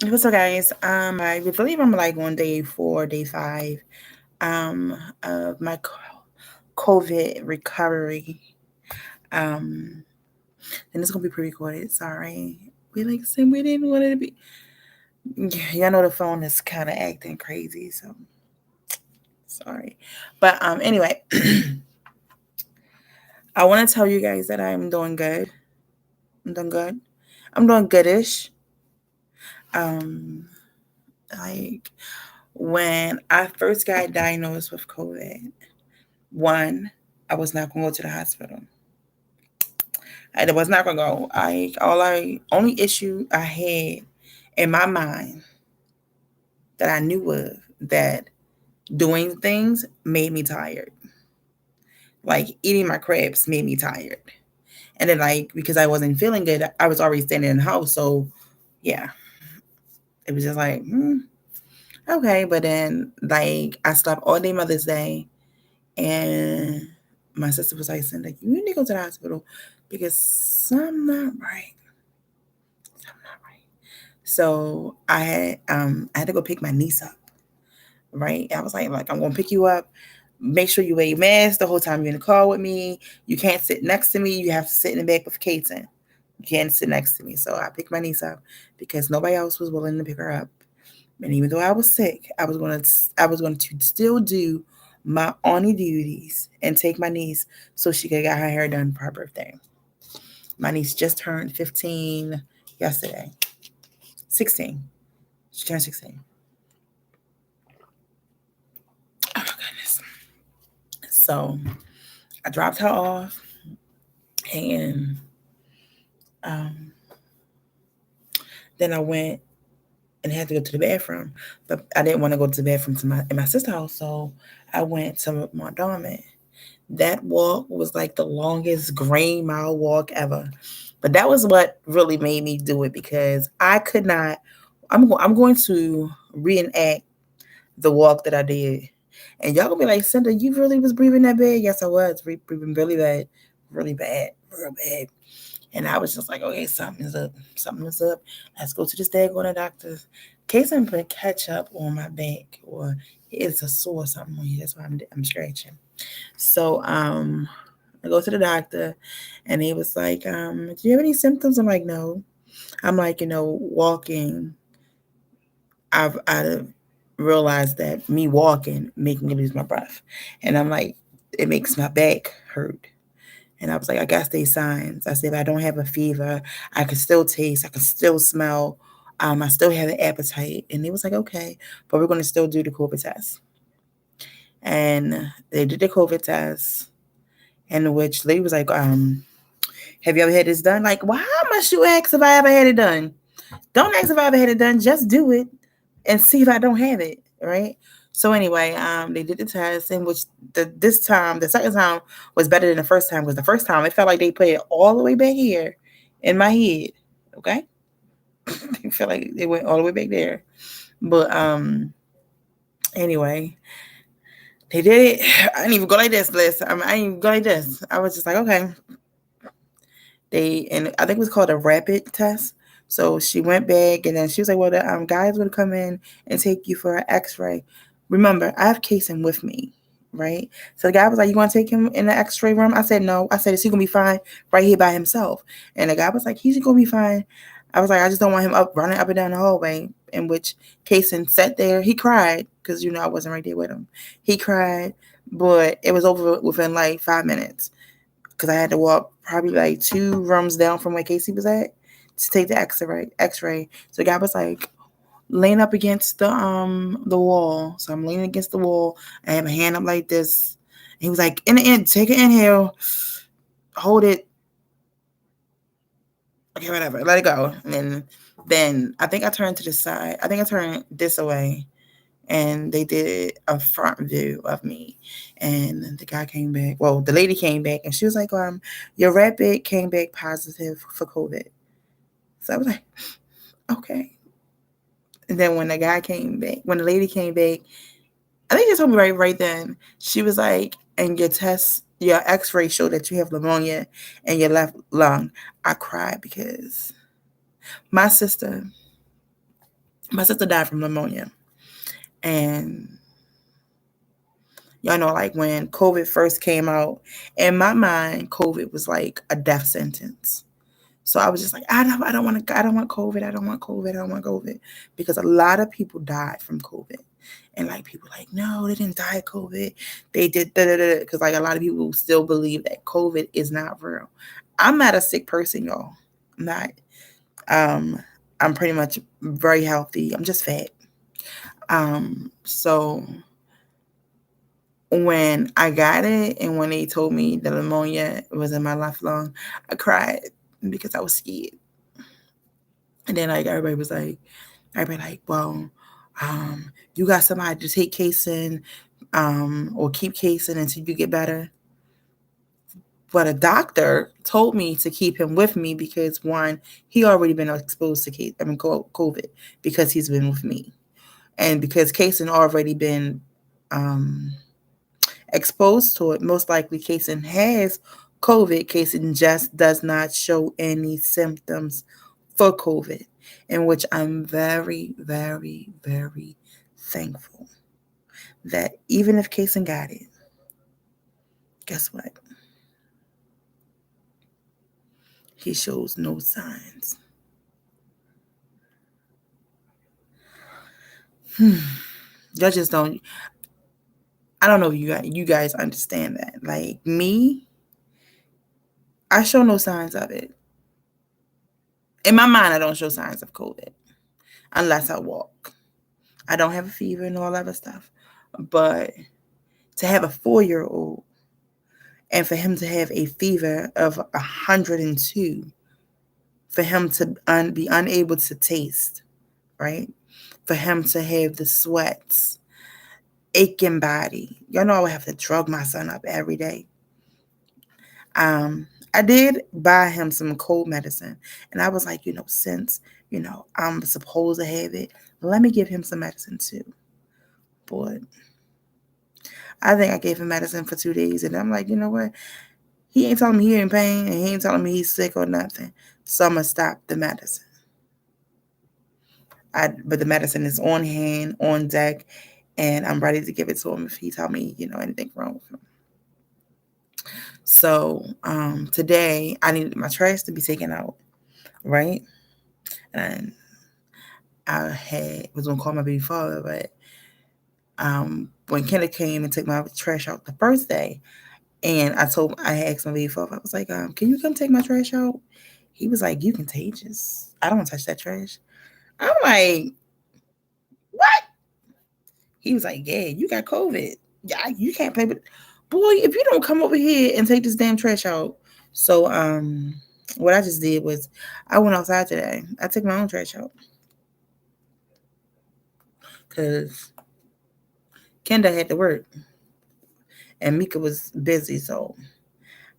What's up, guys? I believe I'm like on day 4, day 5, of my COVID recovery. Um, and it's gonna be pre-recorded. Sorry, we like said we didn't want it to be. Yeah, y'all know the phone is kind of acting crazy, so sorry. But anyway, I want to tell you guys that I'm doing good. I'm doing good. I'm doing goodish. Um, like when I first got diagnosed with COVID. One, I was not gonna go to the hospital. I was not gonna go. I only issue I had in my mind that I knew of that doing things made me tired. Like eating my crabs made me tired. And then like because I wasn't feeling good, I was already standing in the house. So yeah, it was just like, okay. But then like I stopped all day Mother's Day and my sister was like, Cindy, you need to go to the hospital because something not right. Something not right. So I had to go pick my niece up, right? I was like I'm gonna pick you up. Make sure you wear your mask the whole time you're in the car with me. You can't sit next to me. You have to sit in the back with Katen. You can't sit next to me. So I picked my niece up because nobody else was willing to pick her up. And even though I was sick, I was going to still do my auntie duties and take my niece so she could get her hair done for her birthday. My niece just turned 15 yesterday. 16. She turned 16. Oh my goodness. So I dropped her off and um, then I went and had to go to the bathroom. But I didn't want to go to the bathroom in my sister's house. So I went to my dormant. That walk was like the longest grain mile walk ever. But that was what really made me do it because I could not. I'm going to reenact the walk that I did, and y'all gonna be like, Cinda, you really was breathing that bad? Yes, I was breathing really bad, real bad. And I was just like, okay, something's up, something is up. Let's go to this day, go to the doctor's. Case I'm put ketchup on my back, or it's a sore or something on here. That's why I'm scratching. So I go to the doctor and he was like, do you have any symptoms? I'm like, no. I'm like, walking, I realized that me walking making me lose my breath. And I'm like, it makes my back hurt. And I was like, I got these signs. I said, I don't have a fever. I can still taste. I can still smell. I still have an appetite. And he was like, okay, but we're going to still do the COVID test. And they did the COVID test. And which lady was like, have you ever had this done? Like, why must you ask if I ever had it done? Don't ask if I ever had it done. Just do it and see if I don't have it. Right. So anyway, they did the test, in which the second time was better than the first time because the first time it felt like they put it all the way back here in my head. Okay. I feel like they went all the way back there. But anyway, they did it. I didn't even go like this, Liz. I didn't even go like this. I was just like, okay, and I think it was called a rapid test. So she went back and then she was like, well, the guys would come in and take you for an x-ray. Remember, I have Kason with me, right? So the guy was like, you want to take him in the x-ray room? I said, no. I said, is he going to be fine right here by himself? And the guy was like, he's going to be fine. I was like, I just don't want him running up and down the hallway, in which Kason sat there. He cried because, I wasn't right there with him. He cried, but it was over within like 5 minutes because I had to walk probably like 2 rooms down from where Casey was at to take the X-ray. So the guy was like laying up against the wall. So I'm leaning against the wall. I have a hand up like this. And he was like, take an inhale, hold it. Okay, whatever. Let it go. And then I think I turned to the side. I think I turned this away. And they did a front view of me. And the guy came back. Well, the lady came back and she was like, your rapid came back positive for COVID. So I was like, okay. And then when the lady came back, I think they told me right then, she was like, and your x-ray showed that you have pneumonia in your left lung. I cried because my sister My sister died from pneumonia. And y'all know, like when COVID first came out, in my mind, COVID was like a death sentence. So I was just like, I don't want COVID. I don't want COVID. I don't want COVID. Because a lot of people died from COVID. And like people like, no, they didn't die of COVID. They did because like a lot of people still believe that COVID is not real. I'm not a sick person, y'all. I'm not. Um, I'm pretty much very healthy. I'm just fat. So when I got it and when they told me the pneumonia was in my left lung, I cried because I was scared. And then like everybody like, well, you got somebody to take casing, or keep casing until you get better. But a doctor told me to keep him with me because one, he already been exposed to COVID because he's been with me, and because Kason already been exposed to it. Most likely, Kason has COVID. Kason just does not show any symptoms for COVID, in which I'm very, very, very thankful that even if Kason got it, guess what? He shows no signs. Y'all just don't. I don't know if you guys understand that. Like me, I show no signs of it. In my mind, I don't show signs of COVID unless I walk. I don't have a fever and all that other stuff. But to have a 4-year-old and for him to have a fever of 102, for him to be unable to taste, right? For him to have the sweats, aching body. Y'all know I would have to drug my son up every day. I did buy him some cold medicine, and I was like, since I'm supposed to have it, let me give him some medicine too. But I think I gave him medicine for 2 days, and I'm like, you know what? He ain't telling me he in pain, and he ain't telling me he's sick or nothing. So I'm gonna stop the medicine. But the medicine is on hand, on deck, and I'm ready to give it to him if he tell me, anything wrong with him. So today I needed my trash to be taken out, right? And I was gonna call my baby father, but when Kendra came and took my trash out the first day, and I asked my baby father, I was like, can you come take my trash out? He was like, you contagious. I don't want to touch that trash. I'm like, what? He was like, yeah, you got COVID. Yeah, you can't play with. Boy, if you don't come over here and take this damn trash out. So what I just did was I went outside today. I took my own trash out because Kendra had to work and Mika was busy. So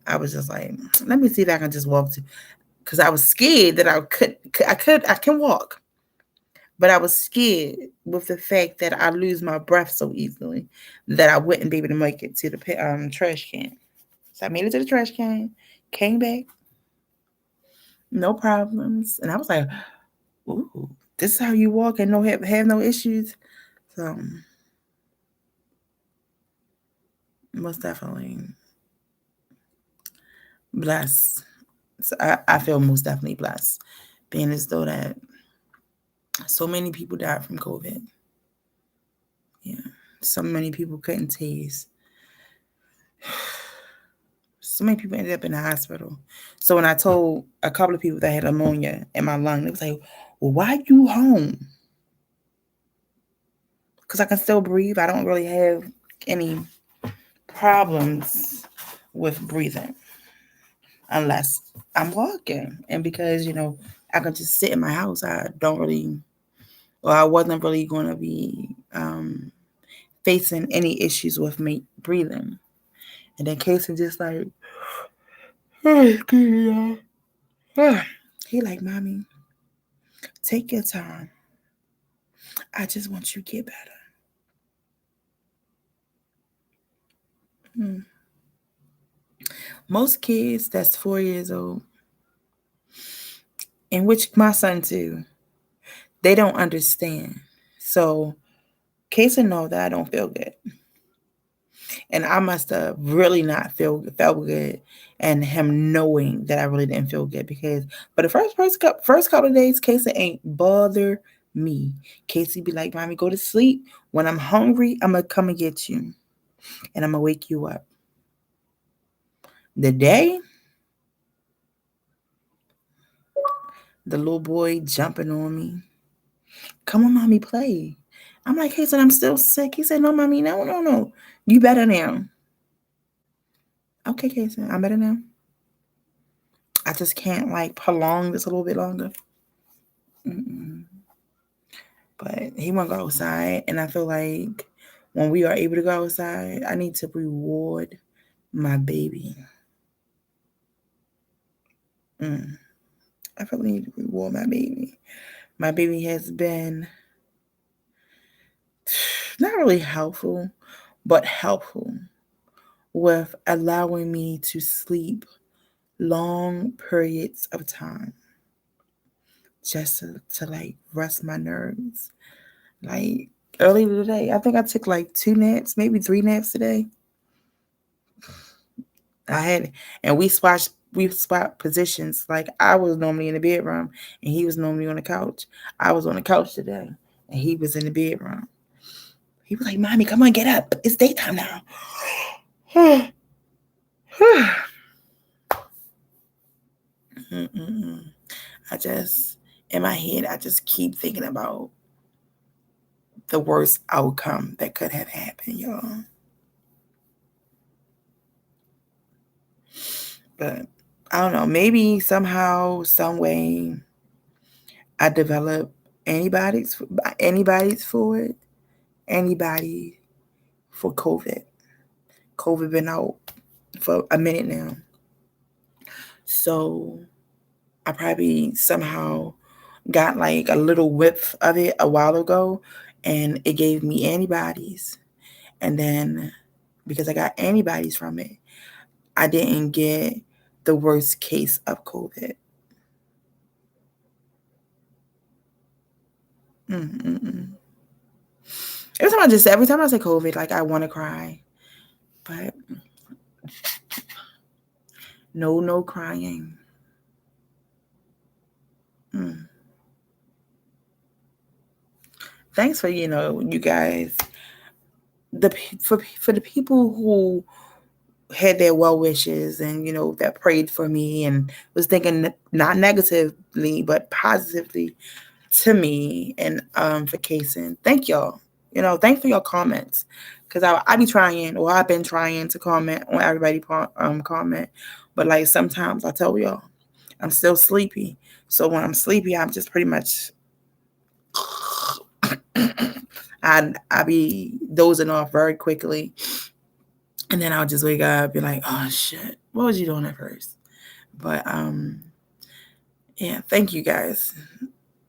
I was just like, let me see if I can just walk to, because I was scared that I can walk, but I was scared with the fact that I lose my breath so easily that I wouldn't be able to make it to the trash can. So I made it to the trash can, came back, no problems, and I was like, "Ooh, this is how you walk and have no issues." So most definitely blessed. So I feel most definitely blessed, being as though that so many people died from COVID. Yeah, so many people couldn't taste. So many people ended up in the hospital. So when I told a couple of people that had ammonia in my lung, they was like, "Well, why you home?" Because I can still breathe. I don't really have any problems with breathing unless I'm walking. And because, I can just sit in my house, I wasn't really going to be facing any issues with me breathing. And then Casey just like, oh, he like, mommy, take your time. I just want you to get better. Most kids that's 4 years old, in which my son too, They don't understand. So Kason know that I don't feel good. And I must have really not felt good, and him knowing that I really didn't feel good because but the first couple of days, Casey ain't bother me. Casey be like, "Mommy, go to sleep. When I'm hungry, I'm gonna come and get you, and I'm gonna wake you up." The day the little boy jumping on me, "Come on, mommy, play." I'm like, "Casey, I'm still sick." He said, "No, mommy, no, no, no. You better now." Okay, Casey, I'm better now. I just can't like prolong this a little bit longer. Mm-mm. But he want to go outside, and I feel like when we are able to go outside, I need to reward my baby. Mm. I feel like I need to reward my baby. My baby has been not really helpful, but helpful with allowing me to sleep long periods of time just to like rest my nerves. Like earlier today, I think I took like 2 naps, maybe 3 naps today. I had, and we swapped positions. Like I was normally in the bedroom, and he was normally on the couch. I was on the couch today, and he was in the bedroom. He was like, "Mommy, come on, get up. It's daytime now." Mm-mm-mm. I just, in my head, I just keep thinking about the worst outcome that could have happened, y'all. But I don't know. Maybe somehow, some way, I develop antibodies for it. Antibody for COVID. COVID been out for a minute now. So I probably somehow got like a little whiff of it a while ago, and it gave me antibodies. And then because I got antibodies from it, I didn't get the worst case of COVID. Mm-mm-mm. Every time I say COVID, like I want to cry, but no crying. Mm. Thanks for you guys for the people who had their well wishes and that prayed for me and was thinking not negatively but positively to me and for Kason. Thank y'all. Thanks for your comments because I be trying or I've been trying to comment on everybody comment, but like sometimes I tell y'all I'm still sleepy. So when I'm sleepy, I'm just pretty much I be dozing off very quickly. And then I'll just wake up, be like, "Oh shit, what was you doing at first?" But yeah, thank you guys.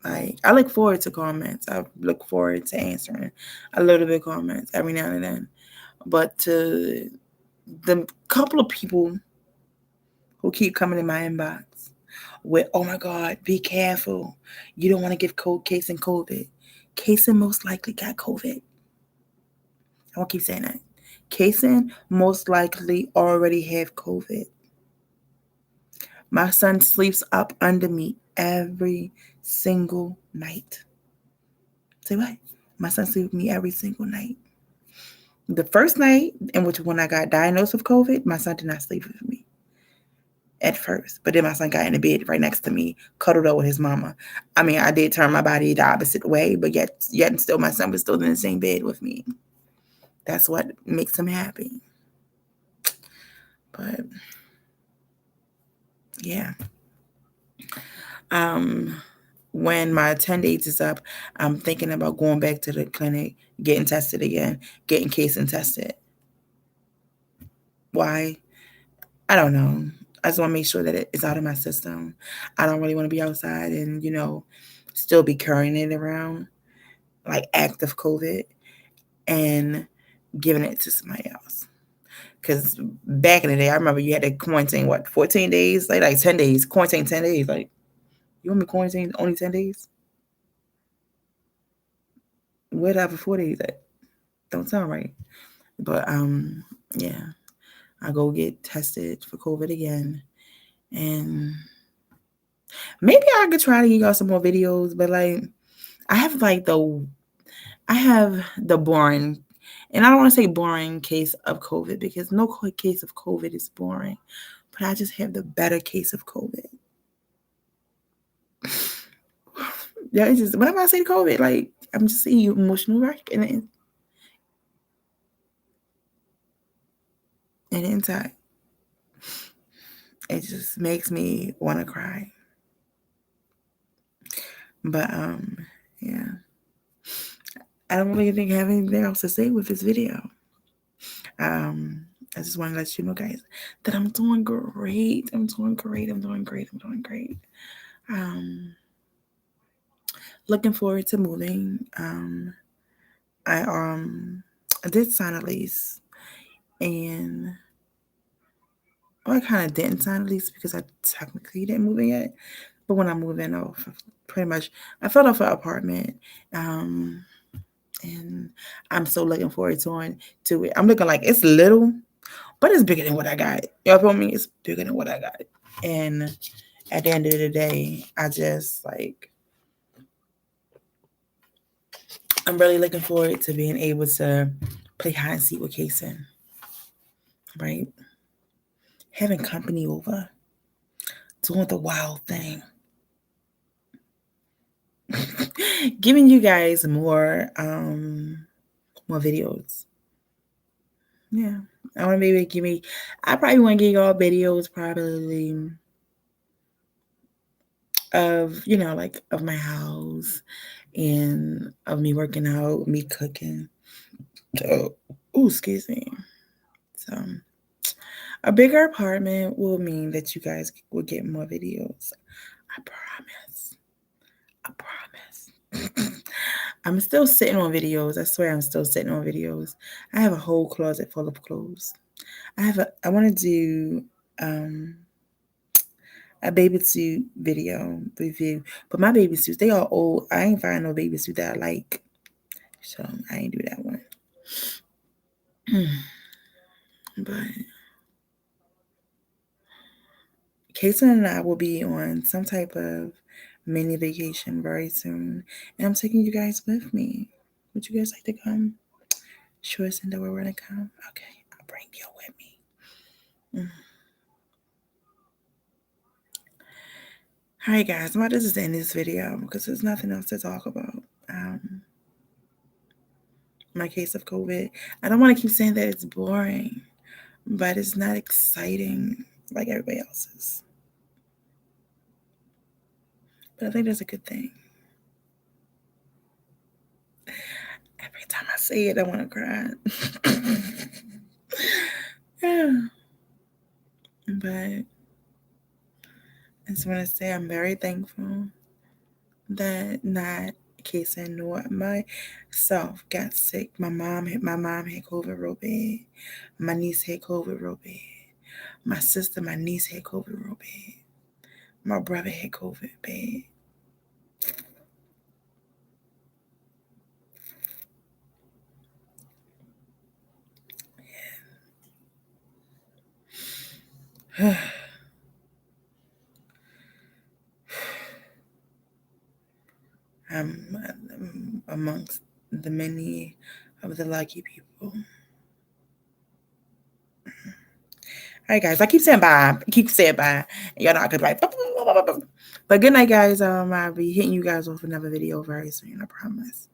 Like I look forward to comments. I look forward to answering a little bit of comments every now and then. But to the couple of people who keep coming in my inbox with, "Oh my God, be careful. You don't want to give Kason COVID." Kason most likely got COVID. I won't keep saying that. Kason most likely already have COVID. My son sleeps up under me every single night. Say what? My son sleeps with me every single night. The first night in which when I got diagnosed with COVID, my son did not sleep with me at first. But then my son got in the bed right next to me, cuddled up with his mama. I mean, I did turn my body the opposite way, but yet and still my son was still in the same bed with me. That's what makes him happy. But yeah. When my 10 days is up, I'm thinking about going back to the clinic, getting tested again, getting Kason tested. Why? I don't know. I just want to make sure that it's out of my system. I don't really want to be outside and, still be carrying it around like active COVID and giving it to somebody else. Because back in the day, I remember you had to quarantine, 14 days? Like 10 days, quarantine 10 days. Like, you want me to quarantine only 10 days? Where did I have 4 days at? Don't sound right. But yeah, I go get tested for COVID again. And maybe I could try to get y'all some more videos, but like I have the boring, and I don't want to say boring case of COVID because no case of COVID is boring, but I just have the better case of COVID. Yeah, it's just whenever I say COVID, like I'm just seeing emotional wreck and inside. It just makes me want to cry. But yeah. I don't really think I have anything else to say with this video. I just want to let you know, guys, that I'm doing great. I'm doing great. I'm doing great. I'm doing great. Looking forward to moving. I did sign a lease, and I kind of didn't sign a lease because I technically didn't move in yet. But when I move in, pretty much I filled off an apartment. And I'm so looking forward to it. I'm looking like it's little, but it's bigger than what I got. Y'all feel me? It's bigger than what I got. And at the end of the day, I'm really looking forward to being able to play hide and seek with Kason. Right? Having company over. Doing the wild thing. Giving you guys more videos. Yeah. I want to maybe I probably want to give y'all videos probably of, like of my house and of me working out, me cooking. So, excuse me. So, a bigger apartment will mean that you guys will get more videos. I promise. I promise. I'm still sitting on videos. I swear I'm still sitting on videos. I have a whole closet full of clothes. I want to do a baby suit video review, but my baby suits, they are old. I ain't find no baby suit that I like, so I ain't do that one. But Kason and I will be on some type of mini vacation very soon, and I'm taking you guys with me. Would you guys like to come? Sure, Cinda, where we're gonna come. Okay, I'll bring you with me. Alright guys, I'm about to just end this video because there's nothing else to talk about. My case of COVID. I don't want to keep saying that it's boring, but it's not exciting like everybody else's. But I think that's a good thing. Every time I say it, I want to cry. Yeah. But I just want to say I'm very thankful that not Kason nor myself got sick. My mom had COVID real bad. My niece had COVID real bad. My sister, my niece had COVID real bad. My brother had COVID bad. I'm amongst the many of the lucky people. All right, guys. I keep saying bye. Y'all know I could like. But good night, guys. I'll be hitting you guys with another video very soon. I promise.